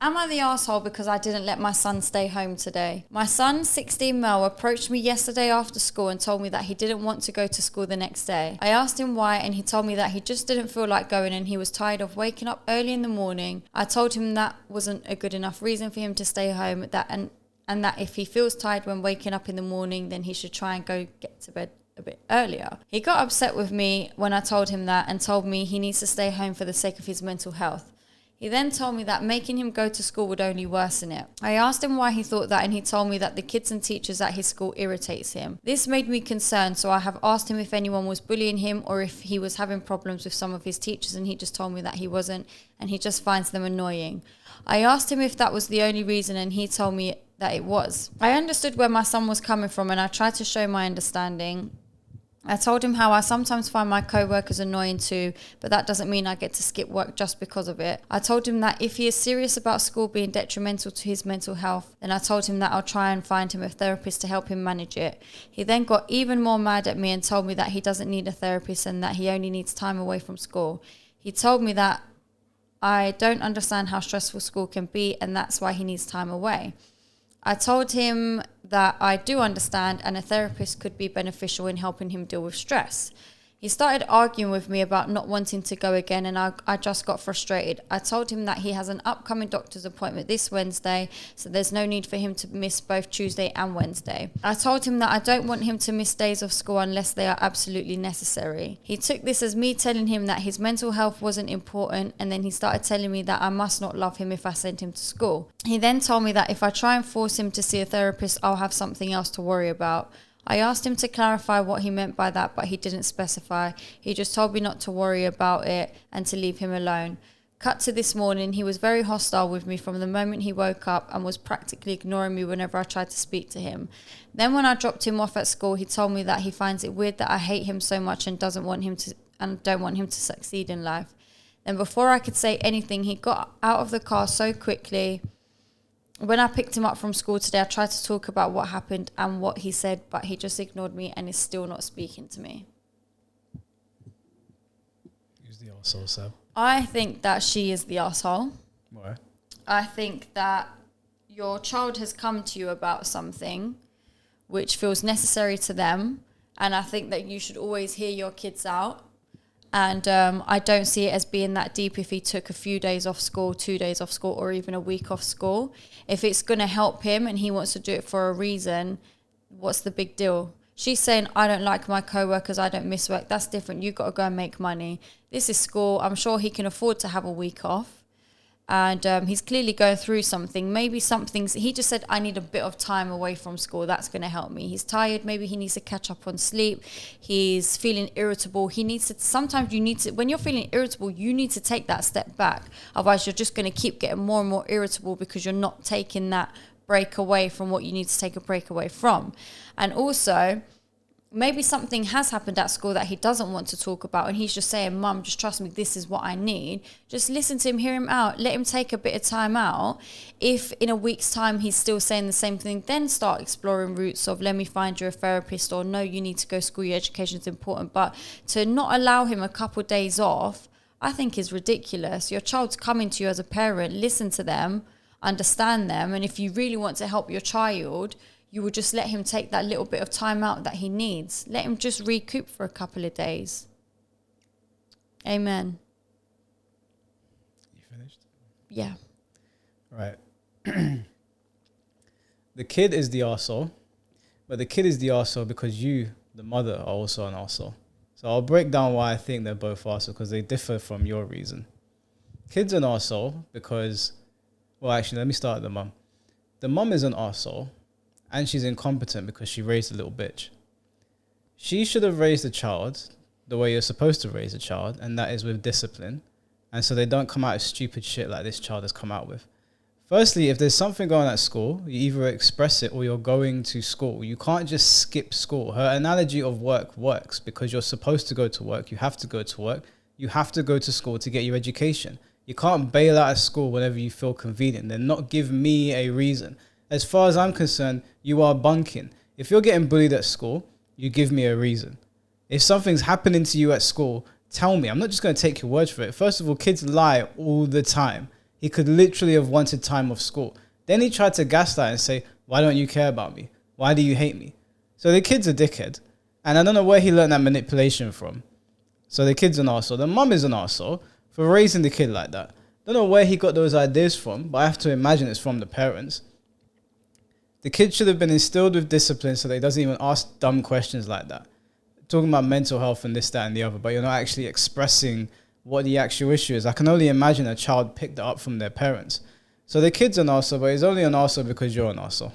Am I the asshole because I didn't let my son stay home today? My son, 16 Mel, approached me yesterday after school and told me that he didn't want to go to school the next day. I asked him why and he told me that he just didn't feel like going and he was tired of waking up early in the morning. I told him that wasn't a good enough reason for him to stay home, and that if he feels tired when waking up in the morning, then he should try and go get to bed a bit earlier. He got upset with me when I told him that and told me he needs to stay home for the sake of his mental health. He then told me that making him go to school would only worsen it. I asked him why he thought that and he told me that the kids and teachers at his school irritates him. This made me concerned, so I have asked him if anyone was bullying him or if he was having problems with some of his teachers, and he just told me that he wasn't and he just finds them annoying. I asked him if that was the only reason and he told me that it was. I understood where my son was coming from and I tried to show my understanding. I told him how I sometimes find my co-workers annoying too, but that doesn't mean I get to skip work just because of it. I told him that if he is serious about school being detrimental to his mental health, then I told him that I'll try and find him a therapist to help him manage it. He then got even more mad at me and told me that he doesn't need a therapist and that he only needs time away from school. He told me that I don't understand how stressful school can be and that's why he needs time away. I told him that I do understand and a therapist could be beneficial in helping him deal with stress. He started arguing with me about not wanting to go again and I just got frustrated. I told him that he has an upcoming doctor's appointment this Wednesday, so there's no need for him to miss both Tuesday and Wednesday. I told him that I don't want him to miss days of school unless they are absolutely necessary. He took this as me telling him that his mental health wasn't important, and then he started telling me that I must not love him if I sent him to school. He then told me that if I try and force him to see a therapist, I'll have something else to worry about. I asked him to clarify what he meant by that, but he didn't specify. He just told me not to worry about it and to leave him alone. Cut to this morning, he was very hostile with me from the moment he woke up and was practically ignoring me whenever I tried to speak to him. Then when I dropped him off at school, he told me that he finds it weird that I hate him so much and don't want him to succeed in life. Then before I could say anything, he got out of the car so quickly. When I picked him up from school today, I tried to talk about what happened and what he said, but he just ignored me and is still not speaking to me. Who's the arsehole, Seb? I think that she is the arsehole. Why? I think that your child has come to you about something which feels necessary to them, and I think that you should always hear your kids out. And I don't see it as being that deep if he took a few days off school, 2 days off school, or even a week off school. If it's going to help him and he wants to do it for a reason, what's the big deal? She's saying, I don't like my co-workers, I don't miss work. That's different. You've got to go and make money. This is school. I'm sure he can afford to have a week off. And he's clearly going through something. Maybe he just said, I need a bit of time away from school. That's going to help me. He's tired. Maybe he needs to catch up on sleep. He's feeling irritable. Sometimes when you're feeling irritable, you need to take that step back. Otherwise, you're just going to keep getting more and more irritable because you're not taking that break away from what you need to take a break away from. And also, maybe something has happened at school that he doesn't want to talk about and he's just saying, Mum, just trust me, this is what I need. Just listen to him, hear him out, let him take a bit of time out. If in a week's time he's still saying the same thing, then start exploring routes of let me find you a therapist, or no, you need to go to school, your education is important. But to not allow him a couple of days off, I think is ridiculous. Your child's coming to you as a parent, listen to them, understand them, and if you really want to help your child, you will just let him take that little bit of time out that he needs. Let him just recoup for a couple of days. Amen. You finished? Yeah. Right. The kid is the arsehole, but the kid is the arsehole because you, the mother, are also an arsehole. So I'll break down why I think they're both arsehole because they differ from your reason. Kid's an arsehole because, well, actually, let me start with the mum. The mum is an arsehole. And she's incompetent because she raised a little bitch. She should have raised a child the way you're supposed to raise a child, and that is with discipline. And so they don't come out with stupid shit like this child has come out with. Firstly, if there's something going on at school, you either express it or you're going to school. You can't just skip school. Her analogy of work works because you're supposed to go to work. You have to go to work. You have to go to school to get your education. You can't bail out of school whenever you feel convenient. Then not give me a reason. As far as I'm concerned, you are bunking. If you're getting bullied at school, you give me a reason. If something's happening to you at school, tell me. I'm not just going to take your word for it. First of all, kids lie all the time. He could literally have wanted time off school. Then he tried to gaslight and say, why don't you care about me? Why do you hate me? So the kid's a dickhead. And I don't know where he learned that manipulation from. So the kid's an arsehole. The mum is an arsehole for raising the kid like that. Don't know where he got those ideas from, but I have to imagine it's from the parents. The kid should have been instilled with discipline so that he doesn't even ask dumb questions like that. Talking about mental health and this, that, and the other, but you're not actually expressing what the actual issue is. I can only imagine a child picked it up from their parents. So the kid's an arsehole, but he's only an arsehole because you're an arsehole.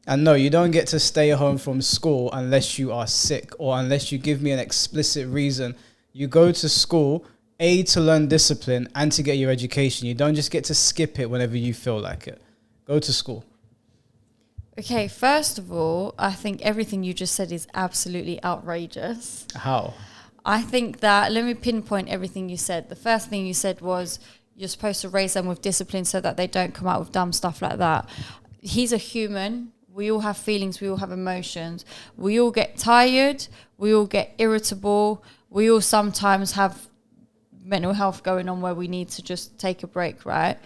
And no, you don't get to stay home from school unless you are sick or unless you give me an explicit reason. You go to school, A, to learn discipline and to get your education. You don't just get to skip it whenever you feel like it. Go to school. Okay, first of all, I think everything you just said is absolutely outrageous. How? I think that, let me pinpoint everything you said. The first thing you said was you're supposed to raise them with discipline so that they don't come out with dumb stuff like that. He's a human. We all have feelings. We all have emotions. We all get tired. We all get irritable. We all sometimes have mental health going on where we need to just take a break, right?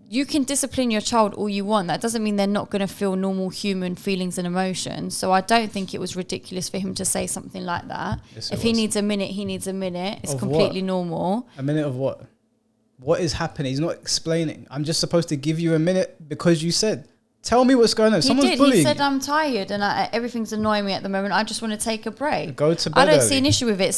You can discipline your child all you want. That doesn't mean they're not going to feel normal human feelings and emotions. So I don't think it was ridiculous for him to say something like that. Yes, if he needs a minute, he needs a minute. It's of completely what? Normal. A minute of what? What is happening? He's not explaining. I'm just supposed to give you a minute because you said. Tell me what's going on. Someone's bullying He said, you. I'm tired and everything's annoying me at the moment. I just want to take a break. Go to bed I don't early. see an issue with it.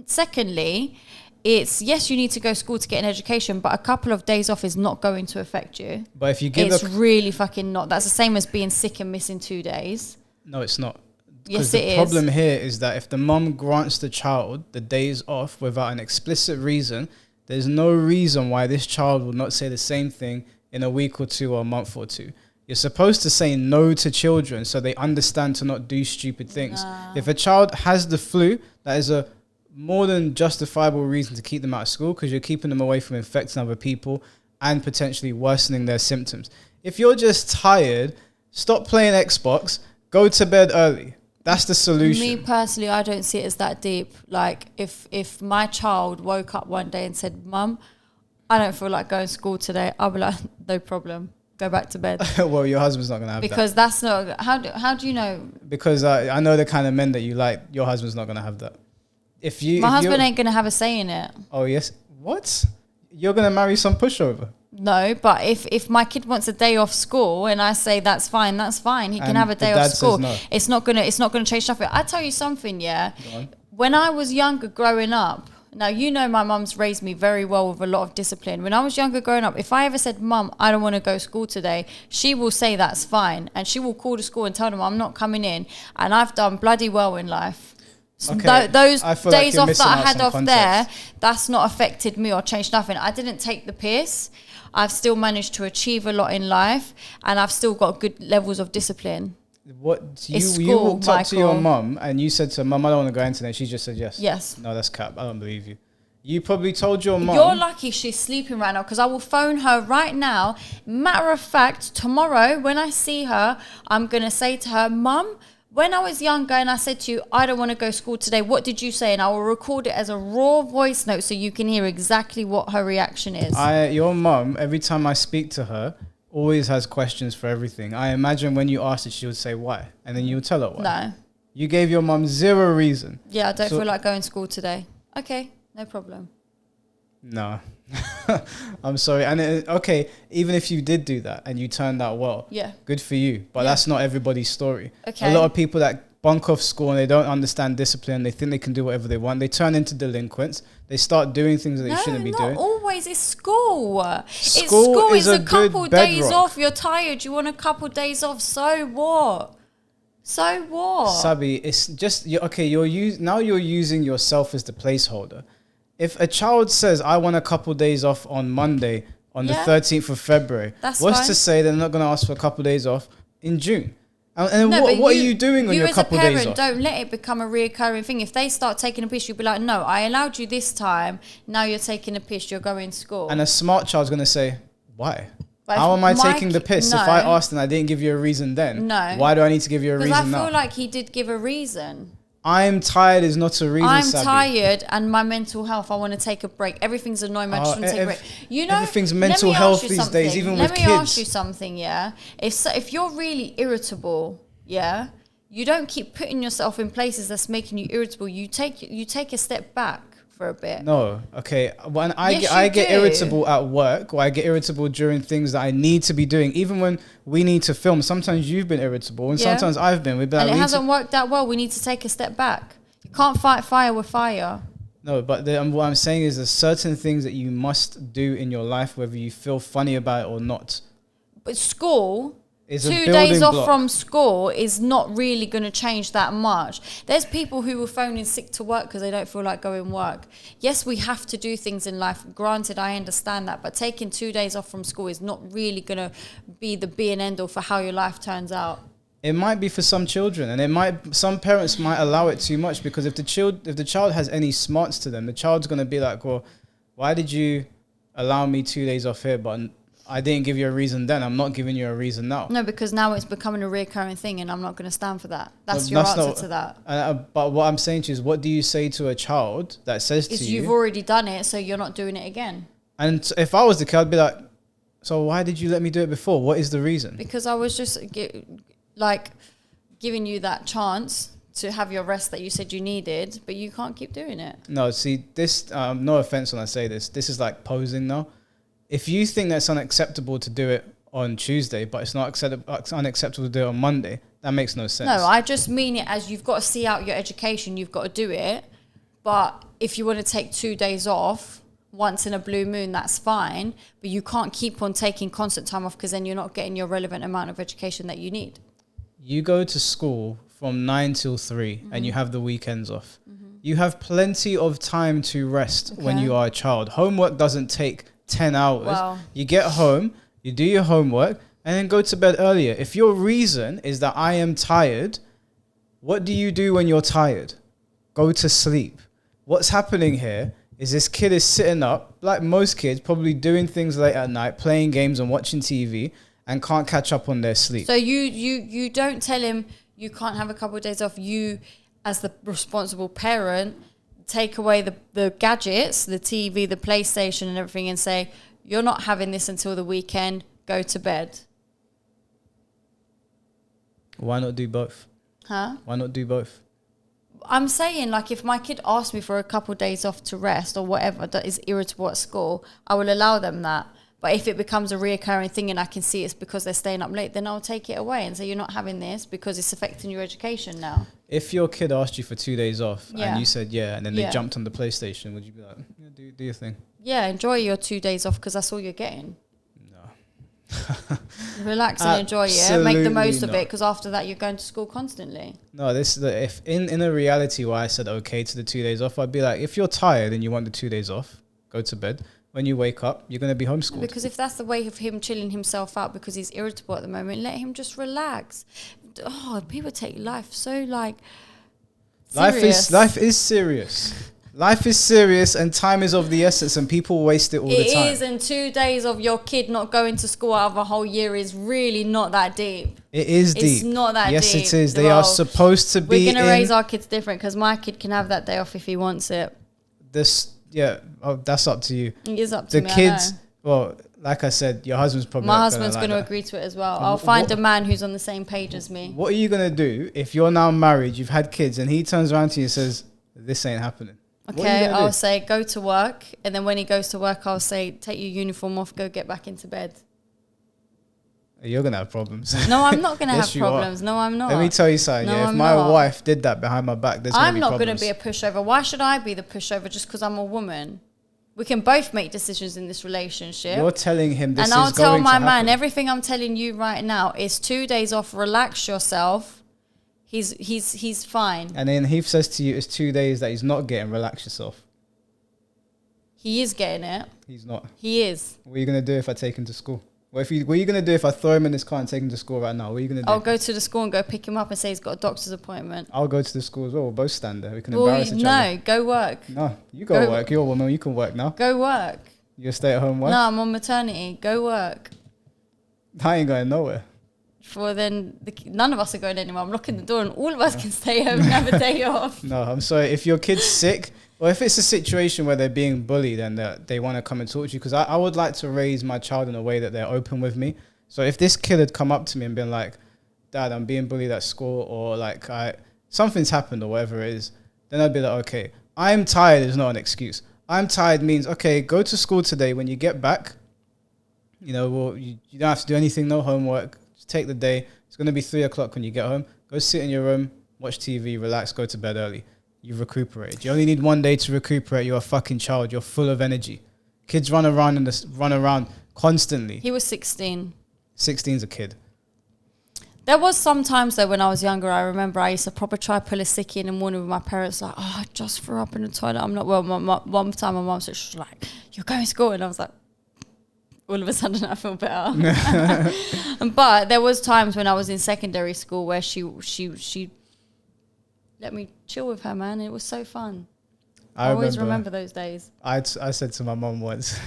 Secondly, it's, yes, you need to go to school to get an education, but a couple of days off is not going to affect you. But if you give it's really fucking not. That's the same as being sick and missing 2 days. No, it's not. Yes, the it is. problem here is that if the mum grants the child the days off without an explicit reason, there's no reason why this child will not say the same thing in a week or two or a month or two. You're supposed to say no to children so they understand to not do stupid things. If a child has the flu, that is a more than justifiable reason to keep them out of school because you're keeping them away from infecting other people and potentially worsening their symptoms. If you're just tired, stop playing Xbox, go to bed early. That's the solution. Me personally, I don't see it as that deep. Like if my child woke up one day and said, Mum, I don't feel like going to school today, I'll be like, no problem. Go back to bed. Well, your husband's not going to have because that. That's not... How do you know? Because I know the kind of men that you like. Your husband's not going to have that. My husband ain't going to have a say in it. Oh, yes? What? You're going to marry some pushover? No, but if my kid wants a day off school and I say that's fine, he can have a day off school. No. It's not gonna change nothing. I tell you something, yeah. When I was younger growing up, now you know my mum's raised me very well with a lot of discipline. When I was younger growing up, if I ever said, Mum, I don't want to go to school today, she will say that's fine. And she will call the school and tell them I'm not coming in. And I've done bloody well in life. Okay. Those days off that I had off context there, that's not affected me or changed nothing. I didn't take the piss. I've still managed to achieve a lot in life and I've still got good levels of discipline. What you walked up to your mum and you said to her, Mum, I don't want to go in today. She just said yes. Yes. No, that's cap. I don't believe you. You probably told your mum. You're lucky she's sleeping right now because I will phone her right now. Matter of fact, tomorrow when I see her, I'm going to say to her, Mum, when I was younger and I said to you, I don't want to go to school today, what did you say? And I will record it as a raw voice note so you can hear exactly what her reaction is. Your mum, every time I speak to her, always has questions for everything. I imagine when you asked her, she would say why. And then you would tell her why. No. You gave your mum zero reason. Yeah, I don't feel like going to school today. Okay, no problem. No. I'm sorry. And okay, even if you did do that and you turned out well, yeah, good for you. But that's not everybody's story. Okay. A lot of people that bunk off school and they don't understand discipline, they think they can do whatever they want. They turn into delinquents. They start doing things that they shouldn't be doing. No, not always. It's school. School is a couple good days bedrock. off. You're tired. You want a couple days off. So what? So what? Sabi, it's just okay. You're using yourself as the placeholder. If a child says, I want a couple days off on Monday, on the 13th of February, what's fine. to say they're not going to ask for a couple days off in June? And what are you doing on your couple days off? You as a parent, don't let it become a reoccurring thing. If they start taking a piss, you'll be like, no, I allowed you this time. Now you're taking a piss. You're going to school. And a smart child's going to say, why? But how am I taking the piss? No. If I asked and I didn't give you a reason then, no. why do I need to give you a reason now? Because I feel like he did give a reason. I'm tired is not a reason, I'm Sabi. tired and my mental health, I want to take a break. Everything's annoying me, I just want to take a break. You know, everything's mental health these days, even with kids. Let me ask you something, yeah? If you're really irritable, yeah, you don't keep putting yourself in places that's making you irritable. You take a step back for a bit. No, okay. When I get irritable at work, or I get irritable during things that I need to be doing, even when we need to film. Sometimes you've been irritable, and sometimes I've been. We've been and it hasn't worked out well. We need to take a step back. You can't fight fire with fire. No, but what I'm saying is there's certain things that you must do in your life, whether you feel funny about it or not. But school... It's 2 days off from school is not really going to change that much. There's people who will phone in sick to work because they don't feel like going work. Yes, we have to do things in life. Granted, I understand that. But taking 2 days off from school is not really going to be the be and end all for how your life turns out. It might be for some children, and some parents might allow it too much, because if the child has any smarts to them, the child's going to be like, well, why did you allow me 2 days off here, but I didn't give you a reason then. I'm not giving you a reason now. No, because now it's becoming a recurring thing, and I'm not going to stand for that. That's your answer to that. But what I'm saying to you is, what do you say to a child that says to you... You've already done it, so you're not doing it again. And if I was the kid, I'd be like, so why did you let me do it before? What is the reason? Because I was just giving you that chance to have your rest that you said you needed, but you can't keep doing it. No, see, this, no offense when I say this is like posing now. If you think that's unacceptable to do it on Tuesday, but it's not unacceptable to do it on Monday, that makes no sense. No, I just mean it as you've got to see out your education, you've got to do it. But if you want to take 2 days off once in a blue moon, that's fine. But you can't keep on taking constant time off, because then you're not getting your relevant amount of education that you need. You go to school from 9 till 3 and you have the weekends off. You have plenty of time to rest when you are a child. Homework doesn't take 10 hours. Wow. You get home, you do your homework, and then go to bed earlier. If your reason is that I am tired, what do you do when you're tired? Go to sleep. What's happening here is this kid is sitting up, like most kids, probably doing things late at night, playing games and watching TV, and can't catch up on their sleep. So you don't tell him you can't have a couple of days off. You, as the responsible parent, take away the gadgets, the TV, the PlayStation and everything, and say, you're not having this until the weekend, go to bed. Why not do both? Huh? Why not do both? I'm saying, like, if my kid asks me for a couple of days off to rest or whatever that is irritable at school, I will allow them that. But if it becomes a reoccurring thing and I can see it's because they're staying up late, then I'll take it away and say, you're not having this because it's affecting your education now. If your kid asked you for 2 days off and you said and then they jumped on the PlayStation, would you be like, do your thing? Yeah, enjoy your 2 days off, because that's all you're getting. No. Relax and enjoy it. Make the most of it, because after that you're going to school constantly. No, if in a reality where I said okay to the 2 days off, I'd be like, if you're tired and you want the 2 days off, go to bed. When you wake up, you're going to be homeschooled. Because if that's the way of him chilling himself out because he's irritable at the moment, let him just relax. Oh, people take life so serious. Life is serious. Life is serious, and time is of the essence, and people waste it all the time. It is, and 2 days of your kid not going to school out of a whole year is really not that deep. It is deep. It's not that deep. Yes, it is. They are supposed to be. We're going to raise our kids different, because my kid can have that day off if he wants it. That's up to you. It is up to me. The kids, well, like I said, your husband's probably my husband's going to agree to it as well. I'll find a man who's on the same page as me. What are you going to do if you're now married, you've had kids, and he turns around to you and says, this ain't happening? Okay, I'll say go to work, and then when he goes to work, I'll say take your uniform off, go get back into bed. You're going to have problems. No, I'm not going to have problems. No, I'm not. Let me tell you something. No, if my wife did that behind my back, I'm not going to be a pushover. Why should I be the pushover just because I'm a woman? We can both make decisions in this relationship. You're telling him this is going to happen. And I'll tell my man, everything I'm telling you right now is 2 days off, relax yourself. He's fine. And then he says to you, it's 2 days that he's not getting, relax yourself. He is getting it. He's not. He is. What are you going to do if I take him to school? What are you going to do if I throw him in this car and take him to school right now? What are you going to do? I'll go to the school and go pick him up and say he's got a doctor's appointment. I'll go to the school as well. We'll both stand there. We can embarrass each other. No, go work. No, you go work. You're a woman. You can work now. Go work. You're a stay-at-home wife? No, I'm on maternity. Go work. I ain't going nowhere. for then none of us are going anywhere. I'm locking the door and all of us can stay home and have a day off. No, I'm sorry. If your kid's sick, or if it's a situation where they're being bullied and they want to come and talk to you, because I would like to raise my child in a way that they're open with me. So if this kid had come up to me and been like, Dad, I'm being bullied at school, or like something's happened or whatever it is, then I'd be like, okay, I'm tired is not an excuse. I'm tired means, okay, go to school today. When you get back, you know, you don't have to do anything, no homework. Just take the day. It's going to be 3 o'clock when you get home. Go sit in your room, watch TV, relax, go to bed early. You've recuperated. You only need 1 day to recuperate. You're a fucking child. You're full of energy. Kids run around constantly. He was 16. 16's a kid. There was some times though when I was younger, I remember I used to proper try pull a sickie in the morning with my parents, like, oh, I just threw up in the toilet. I'm not well. One time my mum said, she was like, you're going to school, and I was like, all of a sudden I feel better. But there was times when I was in secondary school where she let me chill with her, man. It was so fun. I always remember those days. I said to my mum once,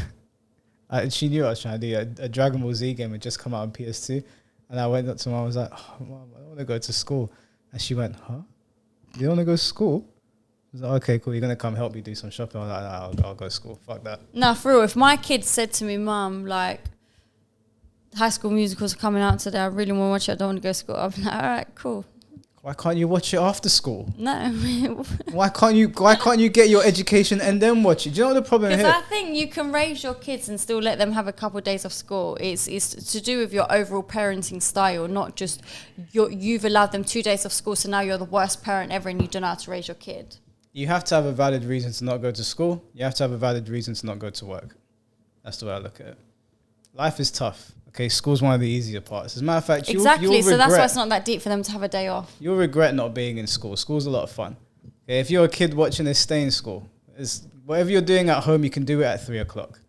she knew I was trying to do a Dragon Ball Z game had just come out on PS2. And I went up to Mum, I was like, oh, Mum, I don't want to go to school. And she went, huh? You don't want to go to school? I was like, okay, cool. You're going to come help me do some shopping? I was like, nah, I'll go to school. Fuck that. No, for real. If my kids said to me, Mum, like, High School Musicals are coming out today, I really want to watch it, I don't want to go to school, I'll be like, all right, cool. Why can't you watch it after school? No. Why can't you get your education and then watch it? Do you know what the problem is? Because I think you can raise your kids and still let them have a couple of days off school. It's to do with your overall parenting style, not just you've allowed them 2 days off school, so now you're the worst parent ever and you don't know how to raise your kid. You have to have a valid reason to not go to school. You have to have a valid reason to not go to work. That's the way I look at it. Life is tough. Okay, school's one of the easier parts. As a matter of fact, you'll so that's why it's not that deep for them to have a day off. You'll regret not being in school. School's a lot of fun. Okay, if you're a kid watching this, stay in school. Whatever you're doing at home, you can do it at 3 o'clock.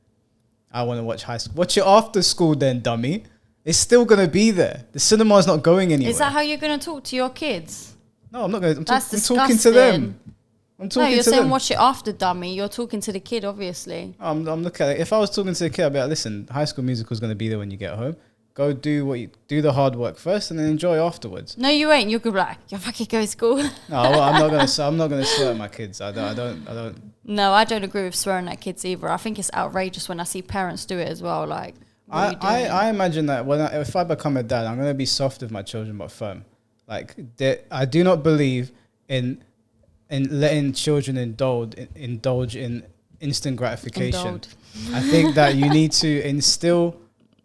I want to watch High School. Watch it after school then, dummy. It's still going to be there. The cinema's not going anywhere. Is that how you're going to talk to your kids? No, I'm not going to. I'm disgusting. talking to them. No, you're saying watch it after, dummy. You're talking to the kid, obviously. I'm looking at it. If I was talking to the kid, I'd be like, listen, High School Musical is going to be there when you get home. Go do the hard work first and then enjoy afterwards. No, you ain't. You're like, you're fucking going to school. No, well, I'm not gonna swear at my kids. I don't. No, I don't agree with swearing at kids either. I think it's outrageous when I see parents do it as well. Like, I imagine that if I become a dad, I'm gonna be soft with my children but firm. Like, I do not believe in letting children indulge in instant gratification. I think that you need to instill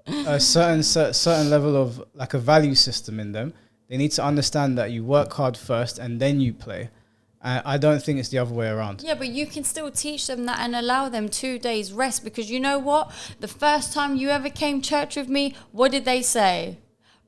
a certain level of like a value system in them. They need to understand that you work hard first and then you play. I don't think it's the other way around. Yeah, but you can still teach them that and allow them 2 days rest, because you know what? The first time you ever came church with me, what did they say?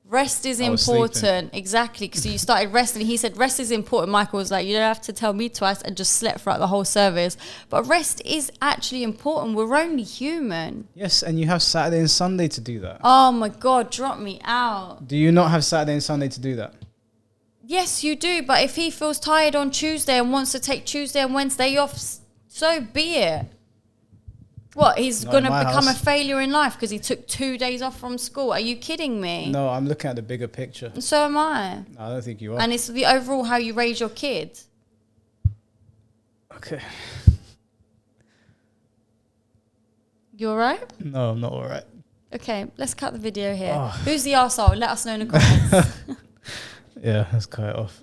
Rest is important. Exactly. So you started resting. He said, rest is important. Michael was like, you don't have to tell me twice, and just slept throughout the whole service. But rest is actually important. We're only human. Yes, and you have Saturday and Sunday to do that. Oh my God, drop me out. Do you not have Saturday and Sunday to do that? Yes, you do. But if he feels tired on Tuesday and wants to take Tuesday and Wednesday off, so be it. What, he's going to become a failure in life because he took 2 days off from school? Are you kidding me? No, I'm looking at the bigger picture. So am I. No, I don't think you are. And it's the overall how you raise your kids. Okay. You all right? No, I'm not all right. Okay, let's cut the video here. Oh. Who's the arsehole? Let us know in the comments. Yeah, let's cut it off.